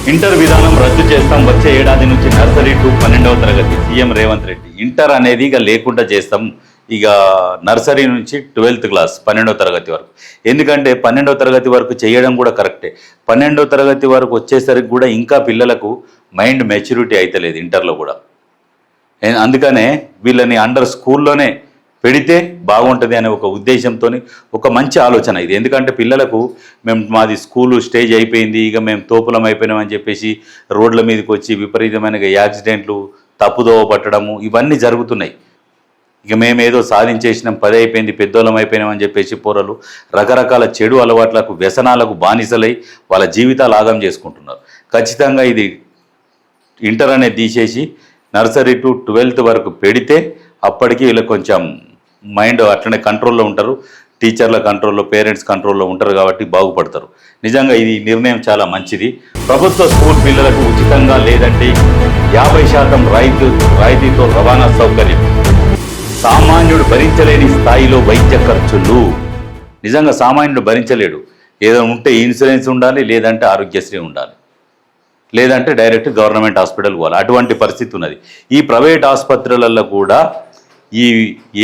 Inter విధానం రద్దు చేస్తాం, వచ్చే ఏడాది నుంచి నర్సరీ టు 12వ తరగతి. సీఎం రేవంత్ రెడ్డి ఇంటర్ అనేది ఇక లేకుండా చేస్తాం, ఇక నర్సరీ నుంచి 12th క్లాస్ 12వ తరగతి వరకు. ఎందుకంటే 12వ తరగతి వరకు చేయడం కూడా కరెక్టే. 12వ తరగతి వరకు వచ్చేసరికి కూడా ఇంకా పిల్లలకు మైండ్ మెచ్యూరిటీ అయితలేదు ఇంటర్లో కూడా. అందుకనే వీళ్ళని అండర్ స్కూల్లోనే పెడితే బాగుంటుంది అనే ఒక ఉద్దేశంతో ఒక మంచి ఆలోచన ఇది. ఎందుకంటే పిల్లలకు మాది స్కూలు స్టేజ్ అయిపోయింది, ఇక మేము తోపులం అయిపోయినామని చెప్పేసి రోడ్ల మీదకి వచ్చి విపరీతమైన యాక్సిడెంట్లు, తప్పుదోవ పట్టడము ఇవన్నీ జరుగుతున్నాయి. ఇక మేమేదో సాధించేసినాం, 10 అయిపోయింది, పెద్దోళ్ళం అయిపోయినామని చెప్పేసి పోరలు రకరకాల చెడు అలవాట్లకు, వ్యసనాలకు బానిసలై వాళ్ళ జీవితాలు ఆగం చేసుకుంటున్నారు. ఖచ్చితంగా ఇది ఇంటర్ అనేది తీసేసి నర్సరీ టు 12th వరకు పెడితే అప్పటికి వీళ్ళకి కొంచెం మైండ్ అట్లనే కంట్రోల్లో ఉంటారు, టీచర్ల కంట్రోల్లో, పేరెంట్స్ కంట్రోల్లో ఉంటారు కాబట్టి బాగుపడతారు. నిజంగా ఇది నిర్ణయం చాలా మంచిది. ప్రభుత్వ స్కూల్ పిల్లలకు ఉచితంగా లేదంటే 50% రాయితీతో రవాణా సౌకర్యం. సామాన్యుడు భరించలేని స్థాయిలో వైద్య ఖర్చులు. నిజంగా సామాన్యుడు భరించలేడు. ఏదో ఉంటే ఇన్సూరెన్స్ ఉండాలి, లేదంటే ఆరోగ్యశ్రీ ఉండాలి, లేదంటే డైరెక్ట్ గవర్నమెంట్ హాస్పిటల్ పోవాలి. అటువంటి పరిస్థితి ఉన్నది. ఈ ప్రైవేట్ ఆసుపత్రులలో కూడా ఈ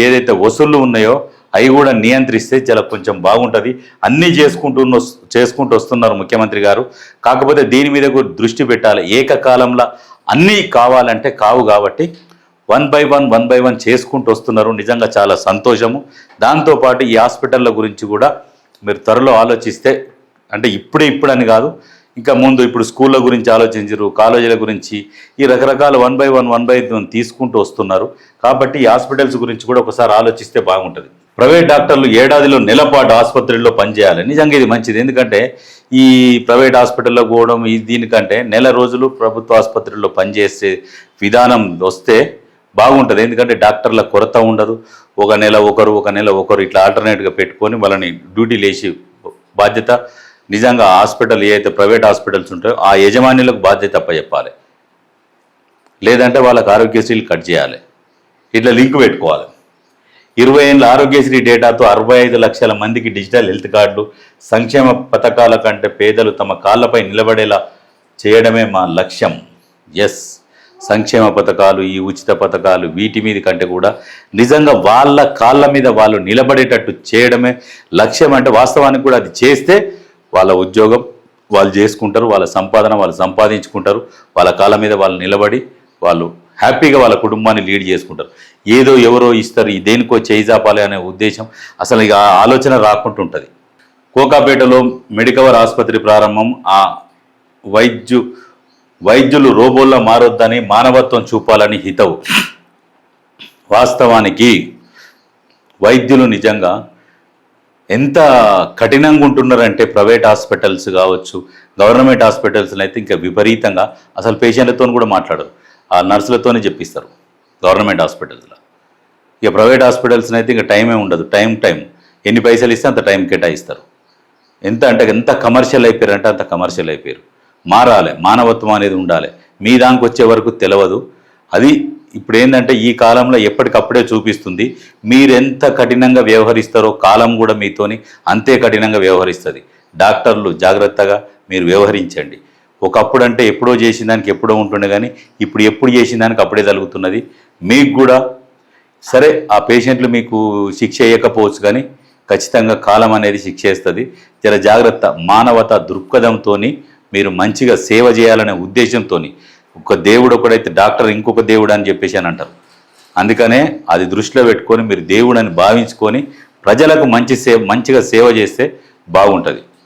ఏదైతే వసూళ్ళు ఉన్నాయో అవి కూడా నియంత్రిస్తే చాలా కొంచెం బాగుంటుంది. అన్నీ చేసుకుంటూ వస్తున్నారు ముఖ్యమంత్రి గారు. కాకపోతే దీని మీద కూడా దృష్టి పెట్టాలి. ఏకకాలంలో అన్నీ కావాలంటే కావు కాబట్టి 1 by 1 చేసుకుంటూ వస్తున్నారు. నిజంగా చాలా సంతోషము. దాంతోపాటు ఈ హాస్పిటళ్ళ గురించి కూడా మీరు త్వరలో ఆలోచిస్తే, అంటే ఇప్పుడని కాదు, ఇంకా ముందు ఇప్పుడు స్కూళ్ళ గురించి ఆలోచించరు, కాలేజీల గురించి ఈ రకరకాల 1 by 1 తీసుకుంటూ వస్తున్నారు. కాబట్టి ఈ హాస్పిటల్స్ గురించి కూడా ఒకసారి ఆలోచిస్తే బాగుంటుంది. ప్రైవేట్ డాక్టర్లు ఏడాదిలో నెలపాటు ఆసుపత్రుల్లో పనిచేయాలి. నిజంగా ఇది మంచిది. ఎందుకంటే ఈ ప్రైవేట్ హాస్పిటల్లో పోవడం దీనికంటే నెల రోజులు ప్రభుత్వ ఆసుపత్రుల్లో పనిచేసే విధానం వస్తే బాగుంటుంది. ఎందుకంటే డాక్టర్ల కొరత ఉండదు. ఒక నెల ఒకరు ఇట్లా ఆల్టర్నేట్గా పెట్టుకొని వాళ్ళని డ్యూటీ లేచి బాధ్యత నిజంగా హాస్పిటల్ ఏదైతే ప్రైవేట్ హాస్పిటల్స్ ఉంటాయో ఆ యజమానులకు బాధ్యత చెప్పాలి, లేదంటే వాళ్ళకి ఆరోగ్యశ్రీలు కట్ చేయాలి. ఇట్లా లింక్ పెట్టుకోవాలి. 20 ఏళ్ళ ఆరోగ్యశ్రీ డేటాతో 65 లక్షల మందికి డిజిటల్ హెల్త్ కార్డులు. సంక్షేమ పథకాల కంటే పేదలు తమ కాళ్ళపై నిలబడేలా చేయడమే మా లక్ష్యం. ఎస్, సంక్షేమ పథకాలు, ఈ ఉచిత పథకాలు వీటి మీద కంటే కూడా నిజంగా వాళ్ళ కాళ్ళ మీద వాళ్ళు నిలబడేటట్టు చేయడమే లక్ష్యం. అంటే వాస్తవానికి కూడా అది చేస్తే వాళ్ళ ఉద్యోగం వాళ్ళు చేసుకుంటారు, వాళ్ళ సంపాదన వాళ్ళు సంపాదించుకుంటారు, వాళ్ళ కాళ్ళ మీద వాళ్ళు నిలబడి వాళ్ళు హ్యాపీగా వాళ్ళ కుటుంబాన్ని లీడ్ చేసుకుంటారు. ఏదో ఎవరో ఇస్తారు, దేనికో చేయిజాపాలి అనే ఉద్దేశం అసలు ఇక ఆలోచన రాకుంటుంటుంది. కోకాపేటలో మెడికవర్ ఆసుపత్రి ప్రారంభం. ఆ వైద్యులు రోబోల్లా మారొద్దని, మానవత్వం చూపాలని హితవు. వాస్తవానికి వైద్యులు నిజంగా ఎంత కఠినంగా ఉంటున్నారంటే ప్రైవేట్ హాస్పిటల్స్ కావచ్చు, గవర్నమెంట్ హాస్పిటల్స్లో అయితే ఇంకా విపరీతంగా అసలు పేషెంట్లతో కూడా మాట్లాడరు, ఆ నర్సులతోనే చెప్పిస్తారు గవర్నమెంట్ హాస్పిటల్స్లో. ఇక ప్రైవేట్ హాస్పిటల్స్లో అయితే ఇంకా టైమే ఉండదు. టైం ఎన్ని పైసలు ఇస్తే అంత టైం కేటాయిస్తారు. ఎంత కమర్షియల్ అయిపోయారంటే అంత కమర్షియల్ అయిపోయారు. మారాలి, మానవత్వం అనేది ఉండాలి. మీ దానికి వచ్చే వరకు తెలియదు. అది ఇప్పుడు ఏంటంటే ఈ కాలంలో ఎప్పటికప్పుడే చూపిస్తుంది. మీరెంత కఠినంగా వ్యవహరిస్తారో కాలం కూడా మీతోని అంతే కఠినంగా వ్యవహరిస్తుంది. డాక్టర్లు జాగ్రత్తగా మీరు వ్యవహరించండి. ఒకప్పుడు అంటే ఎప్పుడో చేసిన దానికి ఎప్పుడో ఉంటుండే, కానీ ఇప్పుడు ఎప్పుడు చేసిన దానికి అప్పుడే జరుగుతున్నది. మీకు కూడా సరే ఆ పేషెంట్లు మీకు శిక్ష వేయకపోవచ్చు, కానీ ఖచ్చితంగా కాలం అనేది శిక్ష వేస్తుంది. జర జాగ్రత్త. మానవత దృక్పథంతో మీరు మంచిగా సేవ చేయాలనే ఉద్దేశంతో, ఒక దేవుడు ఒకడైతే డాక్టర్ ఇంకొక దేవుడు అని చెప్పేసి అని అంటారు. అందుకనే అది దృష్టిలో పెట్టుకొని మీరు దేవుడని భావించుకొని ప్రజలకు మంచిగా సేవ చేస్తే బాగుంటుంది.